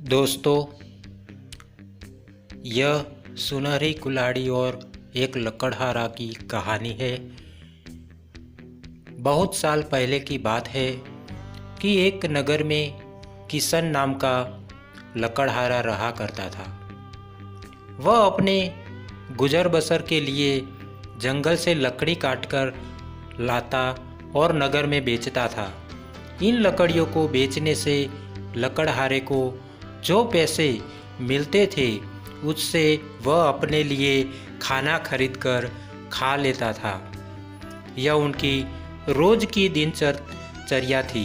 दोस्तों, यह सुनहरी कुल्हाड़ी और एक लकड़हारा की कहानी है। बहुत साल पहले की बात है कि एक नगर में किशन नाम का लकड़हारा रहा करता था। वह अपने गुजर बसर के लिए जंगल से लकड़ी काटकर लाता और नगर में बेचता था। इन लकड़ियों को बेचने से लकड़हारे को जो पैसे मिलते थे उससे वह अपने लिए खाना खरीदकर खा लेता था। यह उनकी रोज की दिनचर्या थी।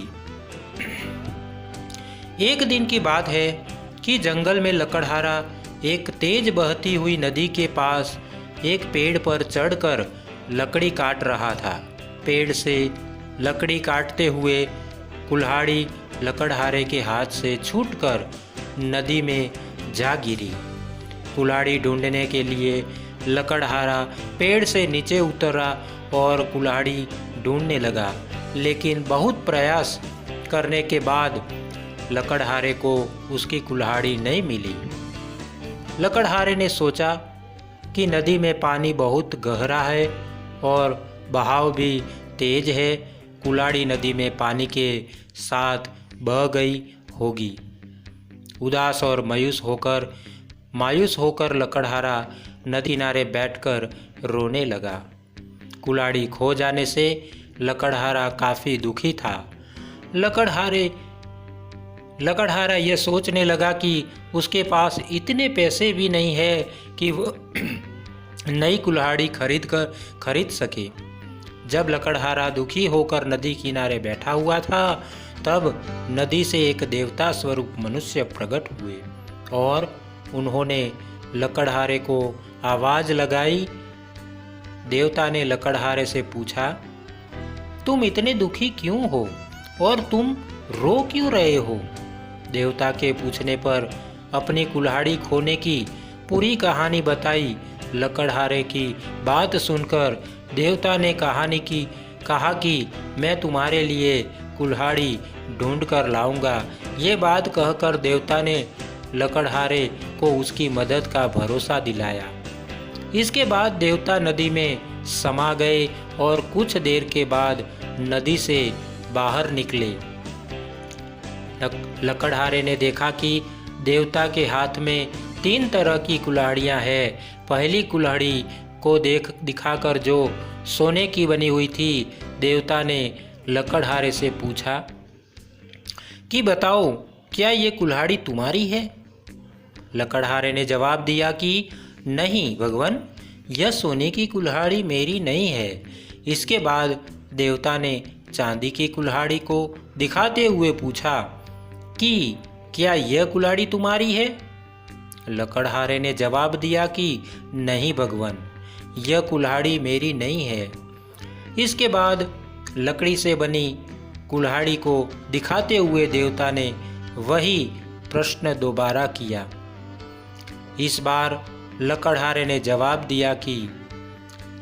एक दिन की बात है कि जंगल में लकड़हारा एक तेज बहती हुई नदी के पास एक पेड़ पर चढ़कर लकड़ी काट रहा था। पेड़ से लकड़ी काटते हुए कुल्हाड़ी लकड़हारे के हाथ से छूटकर नदी में जा गिरी। कुल्हाड़ी ढूंढने के लिए लकड़हारा पेड़ से नीचे उतरा और कुल्हाड़ी ढूंढने लगा, लेकिन बहुत प्रयास करने के बाद लकड़हारे को उसकी कुल्हाड़ी नहीं मिली। लकड़हारे ने सोचा कि नदी में पानी बहुत गहरा है और बहाव भी तेज है। कुल्हाड़ी नदी में पानी के साथ बह गई होगी। उदास और मायूस होकर लकड़हारा नदी किनारे बैठकर रोने लगा। कुल्हाड़ी खो जाने से लकड़हारा काफ़ी दुखी था। लकड़हारा यह सोचने लगा कि उसके पास इतने पैसे भी नहीं है कि वह नई कुल्हाड़ी खरीद सके। जब लकड़हारा दुखी होकर नदी किनारे बैठा हुआ था, तब नदी से एक देवता स्वरूप मनुष्य प्रकट हुए और उन्होंने लकड़हारे को आवाज लगाई। देवता ने लकड़हारे से पूछा, तुम इतने दुखी क्यों हो और तुम रो क्यों रहे हो? देवता के पूछने पर अपनी कुल्हाड़ी खोने की पूरी कहानी बताई। लकड़हारे की बात सुनकर देवता ने कहा कि मैं तुम्हारे लिए कुल्हाड़ी ढूंढ कर लाऊंगा। ये बात कहकर देवता ने लकड़हारे को उसकी मदद का भरोसा दिलाया। इसके बाद देवता नदी में समा गए और कुछ देर के बाद नदी से बाहर निकले। लकड़हारे ने देखा कि देवता के हाथ में 3 तरह की कुल्हाड़ियां हैं। पहली कुल्हाड़ी को दिखाकर जो सोने की बनी हुई थी, देवता ने लकड़हारे से पूछा कि बताओ, क्या ये कुल्हाड़ी तुम्हारी है? लकड़हारे ने जवाब दिया कि नहीं भगवान, यह सोने की कुल्हाड़ी मेरी नहीं है। इसके बाद देवता ने चांदी की कुल्हाड़ी को दिखाते हुए पूछा कि क्या यह कुल्हाड़ी तुम्हारी है? लकड़हारे ने जवाब दिया कि नहीं भगवान, यह कुल्हाड़ी मेरी नहीं है। इसके बाद लकड़ी से बनी कुल्हाड़ी को दिखाते हुए देवता ने वही प्रश्न दोबारा किया। इस बार लकड़हारे ने जवाब दिया कि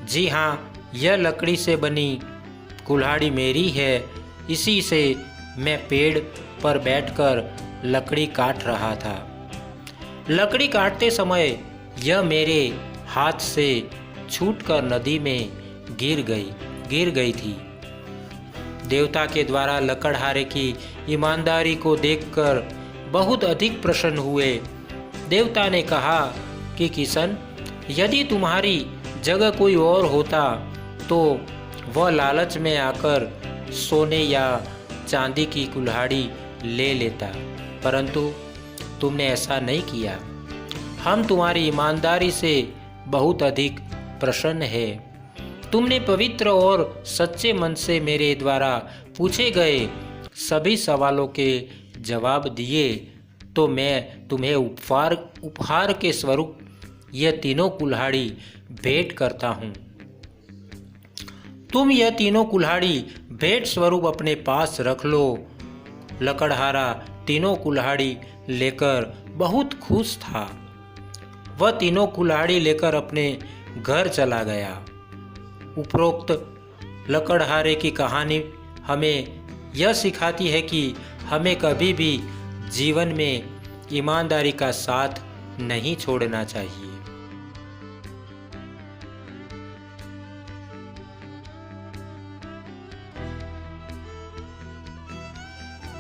जी हाँ, यह लकड़ी से बनी कुल्हाड़ी मेरी है। इसी से मैं पेड़ पर बैठकर लकड़ी काट रहा था। लकड़ी काटते समय यह मेरे हाथ से छूटकर नदी में गिर गई थी। देवता के द्वारा लकड़हारे की ईमानदारी को देखकर बहुत अधिक प्रसन्न हुए। देवता ने कहा कि किशन, यदि तुम्हारी जगह कोई और होता तो वह लालच में आकर सोने या चांदी की कुल्हाड़ी ले लेता, परंतु तुमने ऐसा नहीं किया। हम तुम्हारी ईमानदारी से बहुत अधिक प्रसन्न हैं। तुमने पवित्र और सच्चे मन से मेरे द्वारा पूछे गए सभी सवालों के जवाब दिए, तो मैं तुम्हें उपहार के स्वरूप यह तीनों कुल्हाड़ी भेंट करता हूँ। तुम यह तीनों कुल्हाड़ी भेंट स्वरूप अपने पास रख लो। लकड़हारा तीनों कुल्हाड़ी लेकर बहुत खुश था। वह तीनों कुल्हाड़ी लेकर अपने घर चला गया। उपरोक्त लकड़हारे की कहानी हमें यह सिखाती है कि हमें कभी भी जीवन में ईमानदारी का साथ नहीं छोड़ना चाहिए।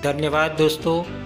धन्यवाद दोस्तों।